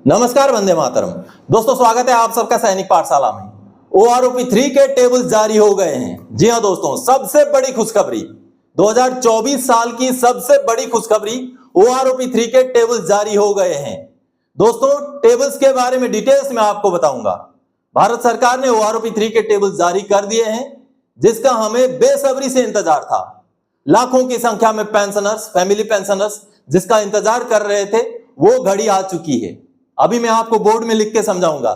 नमस्कार, वंदे मातरम। दोस्तों, स्वागत है आप सबका सैनिक पाठशाला में। OROP 3 के टेबल जारी हो गए हैं। जी हां दोस्तों, सबसे बड़ी खुशखबरी 2024 साल की सबसे बड़ी खुशखबरी OROP 3 के टेबल जारी हो गए हैं। दोस्तों, टेबल्स के बारे में डिटेल्स में आपको बताऊंगा। भारत सरकार ने OROP 3 के टेबल जारी कर दिए हैं, जिसका हमें बेसब्री से इंतजार था। लाखों की संख्या में पेंशनर्स, फैमिली पेंशनर्स जिसका इंतजार कर रहे थे, वो घड़ी आ चुकी है। अभी मैं आपको बोर्ड में लिख के समझाऊंगा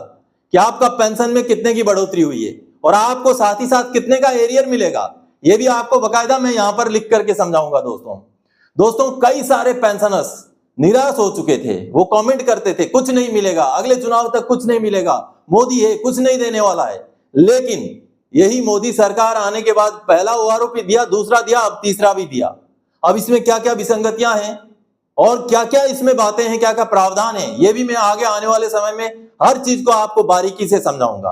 कि आपका पेंशन में कितने की बढ़ोतरी हुई है और आपको साथ ही साथ कितने का एरियर मिलेगा, ये भी आपको बकायदा मैं यहां पर लिख करके समझाऊंगा। दोस्तों, कई सारे पेंशनर्स निराश हो चुके थे। वो कमेंट करते थे कुछ नहीं मिलेगा, अगले चुनाव तक कुछ नहीं मिलेगा, मोदी है कुछ नहीं देने वाला है। लेकिन यही मोदी सरकार आने के बाद पहला OROP दिया, दूसरा दिया, अब तीसरा भी दिया। अब इसमें क्या क्या विसंगतियां हैं और क्या क्या इसमें बातें हैं, क्या क्या प्रावधान है, ये भी मैं आगे आने वाले समय में हर चीज को आपको बारीकी से समझाऊंगा।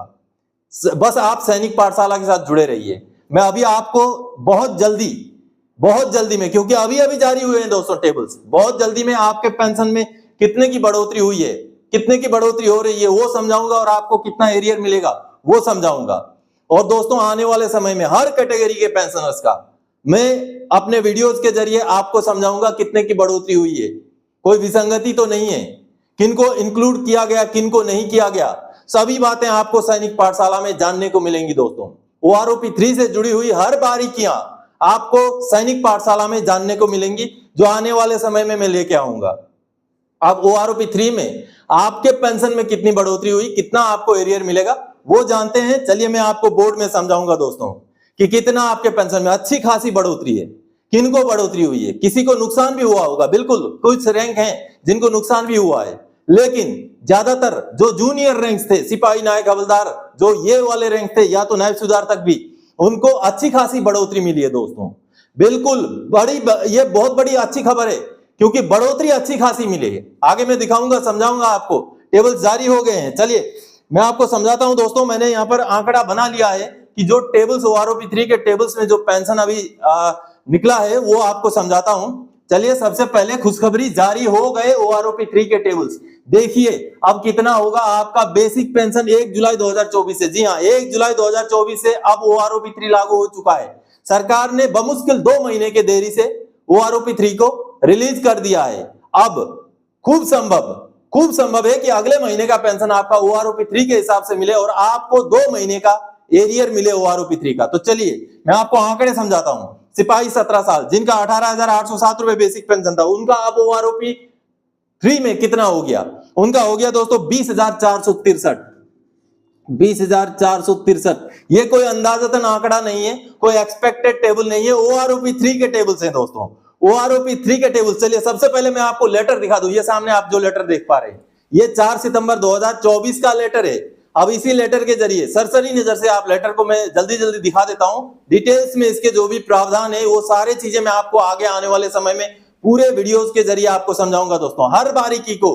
बस आप सैनिक पाठशाला के साथ जुड़े रहिए। मैं अभी आपको बहुत जल्दी में, क्योंकि अभी अभी जारी हुए हैं दोस्तों टेबल्स, बहुत जल्दी में आपके पेंशन में कितने की बढ़ोतरी हुई है, कितने की बढ़ोतरी हो रही है, वो समझाऊंगा और आपको कितना एरियर मिलेगा वो समझाऊंगा। और दोस्तों, आने वाले समय में हर कैटेगरी के पेंशनर्स का मैं अपने वीडियोस के जरिए आपको समझाऊंगा कितने की बढ़ोतरी हुई है। कोई विसंगति तो नहीं है, किनको इंक्लूड किया गया, किनको नहीं किया गया, सभी बातें आपको सैनिक पाठशाला में जानने को मिलेंगी। दोस्तों, OROP 3 से जुड़ी हुई हर बारीकियां आपको सैनिक पाठशाला में जानने को मिलेंगी, जो आने वाले समय में मैं लेके आऊंगा। अब OROP 3 में आपके पेंशन में कितनी बढ़ोतरी हुई, कितना आपको एरियर मिलेगा, वो जानते हैं। चलिए मैं आपको बोर्ड में समझाऊंगा दोस्तों कि कितना आपके पेंशन में अच्छी खासी बढ़ोतरी है, किनको बढ़ोतरी हुई है। किसी को नुकसान भी हुआ होगा, बिल्कुल कुछ रैंक हैं जिनको नुकसान भी हुआ है, लेकिन ज्यादातर जो जूनियर रैंक्स थे, सिपाही, नायक, हवलदार, जो ये वाले रैंक थे या तो नायब सूबेदार तक भी, उनको अच्छी खासी बढ़ोतरी मिली है। दोस्तों, बिल्कुल ये बहुत बड़ी अच्छी खबर है, क्योंकि बढ़ोतरी अच्छी खासी मिली है। आगे मैं दिखाऊंगा, समझाऊंगा आपको। टेबल जारी हो गए हैं। चलिए मैं आपको समझाता हूं। दोस्तों, मैंने यहाँ पर आंकड़ा बना लिया है कि जो टेबल्स OROP 3 के टेबल्स में जो पेंशन अभी निकला है वो आपको समझाता हूं। चलिए, सबसे पहले खुशखबरी, जारी हो गए OROP 3 के टेबल्स। देखिए अब कितना होगा आपका बेसिक पेंशन 1 जुलाई 2024 से। जी हां, 1 जुलाई 2024 से अब OROP 3 लागू हो चुका है। सरकार ने बमुश्किल 2 महीने के देरी से OROP 3 को रिलीज कर दिया है। अब खूब संभव है कि अगले महीने का पेंशन आपका OROP 3 के हिसाब से मिले और आपको 2 महीने का एरियर मिले OROP 3 का। तो चलिए मैं आपको आंकड़े समझाता हूं। सिपाही 17 साल जिनका 18,807 रुपए बेसिक पेंशन था, उनका अब OROP 3 में कितना हो गया? उनका हो गया दोस्तों 20,463। 20,463। ये कोई अंदाजतन आंकड़ा नहीं है, कोई एक्सपेक्टेड टेबल नहीं है, OROP 3 के टेबल्स हैं दोस्तों, OROP 3 के टेबल। चलिए सबसे पहले मैं आपको लेटर दिखा दूं। ये सामने आप जो लेटर देख पा रहे हैं, ये 4 सितंबर 2024 का लेटर है। अब इसी लेटर के जरिए सरसरी नजर से आप लेटर को मैं जल्दी दिखा देता हूं। डिटेल्स में इसके जो भी प्रावधान है वो सारे चीजें मैं आपको आगे आने वाले समय में पूरे वीडियोस के जरिए आपको समझाऊंगा। दोस्तों, हर बारीकी को,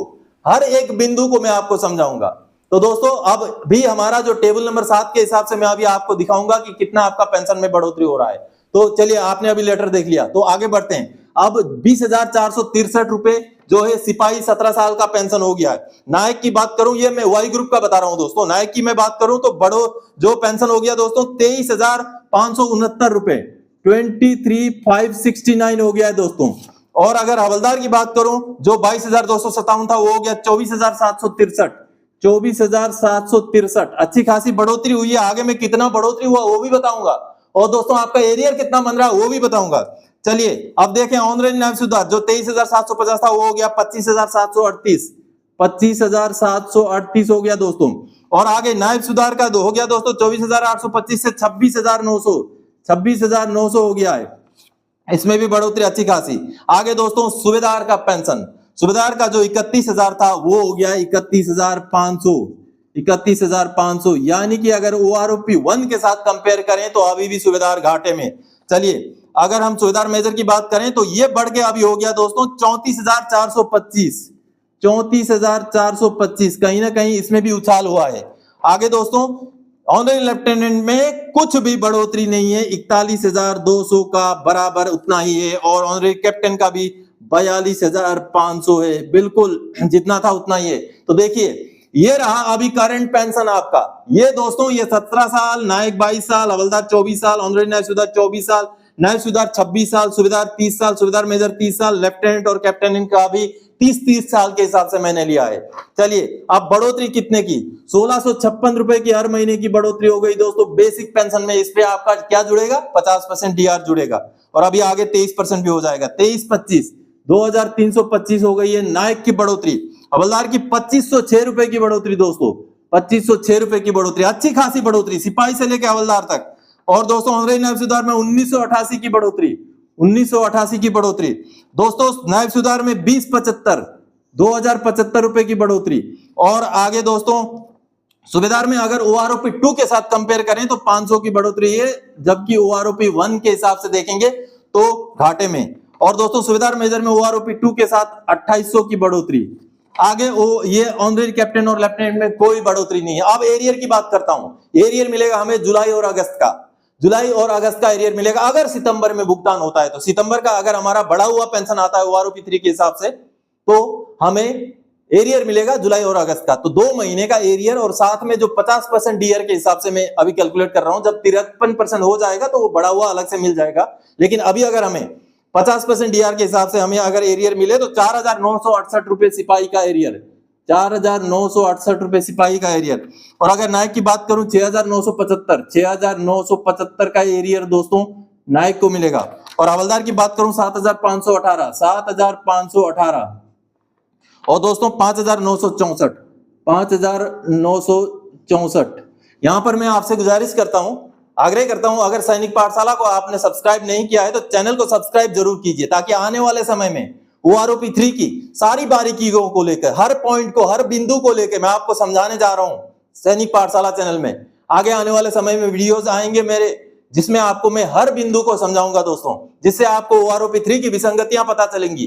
हर एक बिंदु को मैं आपको समझाऊंगा। तो दोस्तों, अब भी हमारा जो टेबल नंबर 7 के हिसाब से मैं अभी आपको दिखाऊंगा कि कितना आपका पेंशन में बढ़ोतरी हो रहा है। तो चलिए, आपने अभी लेटर देख लिया, तो आगे बढ़ते हैं। अब 20,463 रुपए जो है सिपाही 17 साल का पेंशन हो गया है। नायक की बात करूं, ये मैं वाई ग्रुप का बता रहा हूं दोस्तों। नायक की मैं बात करूं तो बड़ो जो पेंशन हो गया दोस्तों 23,569 रुपए, 23,569 हो गया है दोस्तों। और अगर हवलदार की बात करूं, जो 22,257 था, वो हो गया 24,763। 24,763 अच्छी खासी बढ़ोतरी हुई है। आगे में कितना बढ़ोतरी हुआ वो भी बताऊंगा, और दोस्तों आपका एरियर कितना बन रहा है वो भी बताऊंगा। चलिए अब देखें, ऑनरेंज नायब सूबेदार जो 23,750 था, वो हो गया 25,738। 25,738 हो गया दोस्तों। और आगे नायब सूबेदार का हो गया दोस्तों 24,825 से 26,900। 26,900 हो गया है। इसमें भी बढ़ोतरी अच्छी खासी। आगे दोस्तों सूबेदार का पेंशन, सूबेदार का जो 31,000 था वो हो गया 31,500। 31,500, यानी कि अगर OROP 1 के साथ कंपेयर करें तो अभी भी सूबेदार घाटे में। चलिए अगर हम सूबेदार मेजर की बात करें तो ये बढ़ के अभी हो गया दोस्तों 34,425। 34,425, कहीं ना कहीं इसमें भी उछाल हुआ है। आगे दोस्तों ऑनरेरी लेफ्टिनेंट में कुछ भी बढ़ोतरी नहीं है, 41,200 का बराबर उतना ही है। और ऑनरेरी कैप्टन का भी 42,500 है, बिल्कुल जितना था उतना ही है। तो देखिए ये रहा अभी करंट पेंशन आपका। ये दोस्तों ये 17 साल, नायक 22 साल, हवलदार 24 साल, ऑनरेरी नायब सूबेदार 24 साल, नायब सूबेदार 26 साल, सूबेदार 30 साल, सूबेदार मेजर 30 साल, लेफ्टिनेंट और कैप्टन का भी 30-30 साल के हिसाब से मैंने लिया है। चलिए अब बढ़ोतरी कितने की, 1656 रुपए की हर महीने की बढ़ोतरी हो गई दोस्तों बेसिक पेंशन में। इस पे आपका क्या जुड़ेगा, 50% डीआर जुड़ेगा और अभी आगे 23% भी हो जाएगा। 23-25 2325 हो गई है। नायक की बढ़ोतरी, हवलदार की 2506 रुपए की बढ़ोतरी दोस्तों, 2506 रुपए की बढ़ोतरी, अच्छी खासी बढ़ोतरी सिपाही से लेकर हवलदार तक। और दोस्तों ऑनरेरी नायब सूबेदार में 1988 की बढ़ोतरी, 1988 की बढ़ोतरी दोस्तों। नायब सूबेदार में 2075 रुपए की बढ़ोतरी। और आगे दोस्तों सूबेदार में अगर OROP 2 के साथ कंपेयर करें तो 500 की बढ़ोतरी है, जबकि OROP 1 के हिसाब से देखेंगे तो घाटे में। और दोस्तों सूबेदार मेजर में OROP 2 के साथ 2800 की बढ़ोतरी। आगे ये ऑनरेरी कैप्टन और लेफ्टिनेंट में कोई बढ़ोतरी नहीं है। अब एरियर की बात करता हूं। एरियर मिलेगा हमें जुलाई और अगस्त का, जुलाई और अगस्त का एरियर मिलेगा। अगर सितंबर में भुगतान होता है तो सितंबर का अगर हमारा बढ़ा हुआ पेंशन आता है OROP 3 के हिसाब से तो हमें एरियर मिलेगा जुलाई और अगस्त का। तो 2 महीने का एरियर और साथ में जो 50% डीआर के हिसाब से मैं अभी कैलकुलेट कर रहा हूं, जब 53% हो जाएगा तो वो बढ़ा हुआ अलग से मिल जाएगा। लेकिन अभी अगर हमें 50% डीआर के हिसाब से हमें अगर एरियर मिले तो 4968 रुपए सिपाही का एरियर, 4968 रुपए सिपाही का एरियर। और अगर नायक की बात करूं 6975 का एरियर दोस्तों नायक को मिलेगा। और हवलदार की बात करूं 7518 और दोस्तों 5964 यहां पर मैं आपसे गुजारिश करता हूं, आग्रह करता हूं, अगर सैनिक पाठशाला को आपने सब्सक्राइब नहीं किया है तो चैनल को सब्सक्राइब जरूर कीजिए, ताकि आने वाले समय में OROP 3 की सारी बारीकियों को लेकर, हर पॉइंट को, हर बिंदु को लेकर मैं आपको समझाने जा रहा हूं सैनिक पाठशाला चैनल में। आगे आने वाले समय में वीडियोस आएंगे मेरे, जिसमें आपको मैं हर बिंदु को समझाऊंगा दोस्तों, जिससे आपको OROP 3 की विसंगतियां पता चलेंगी,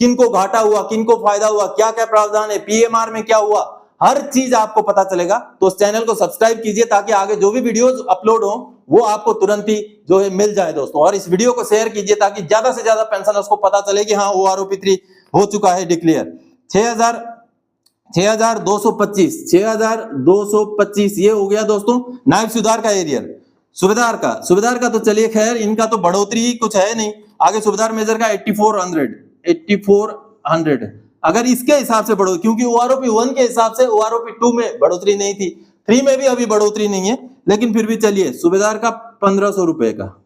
किनको घाटा हुआ, किनको फायदा हुआ, क्या क्या प्रावधान है, PMR में क्या हुआ, हर चीज आपको पता चलेगा। तो उस चैनल को सब्सक्राइब कीजिए ताकि आगे जो भी वीडियोस अपलोड हो वो आपको तुरंत ही जो है मिल जाए दोस्तों। और इस वीडियो को शेयर कीजिए ताकि ज्यादा से ज्यादा पेंशनर्स को पता चले कि हाँ OROP 3 हो चुका है डिक्लेयर। 6225 ये हो गया दोस्तों नायब सूबेदार का एरियर। सूबेदार का तो चलिए खैर, इनका तो बढ़ोतरी ही कुछ है नहीं। आगे सूबेदार मेजर का 8400 अगर इसके हिसाब से बढ़ो, क्योंकि OROP 1 के हिसाब से OROP 2 में बढ़ोतरी नहीं थी, 3 में भी अभी बढ़ोतरी नहीं है, लेकिन फिर भी चलिए सूबेदार का 1500 रुपए का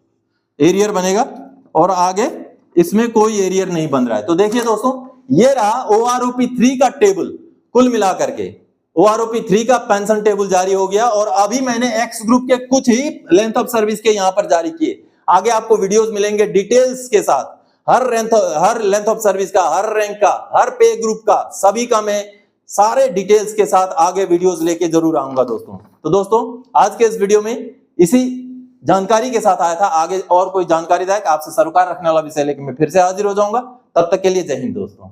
एरियर बनेगा और आगे इसमें कोई एरियर नहीं बन रहा है। तो देखिए दोस्तों ये रहा OROP 3 का टेबल, कुल मिलाकर के OROP 3 का पेंशन टेबल जारी हो गया। और अभी मैंने एक्स ग्रुप के कुछ ही लेंथ ऑफ सर्विस के यहां पर जारी किए। आगे आपको वीडियोस मिलेंगे डिटेल्स के साथ, हर लेंथ ऑफ सर्विस का, हर रैंक का, हर पे ग्रुप का, सभी का मैं सारे डिटेल्स के साथ आगे वीडियोस लेके जरूर आऊंगा दोस्तों। तो दोस्तों आज के इस वीडियो में इसी जानकारी के साथ आया था। आगे और कोई जानकारीदायक आपसे सरोकार रखने वाला विषय लेकर मैं फिर से हाजिर हो जाऊंगा। तब तक के लिए जय हिंद दोस्तों।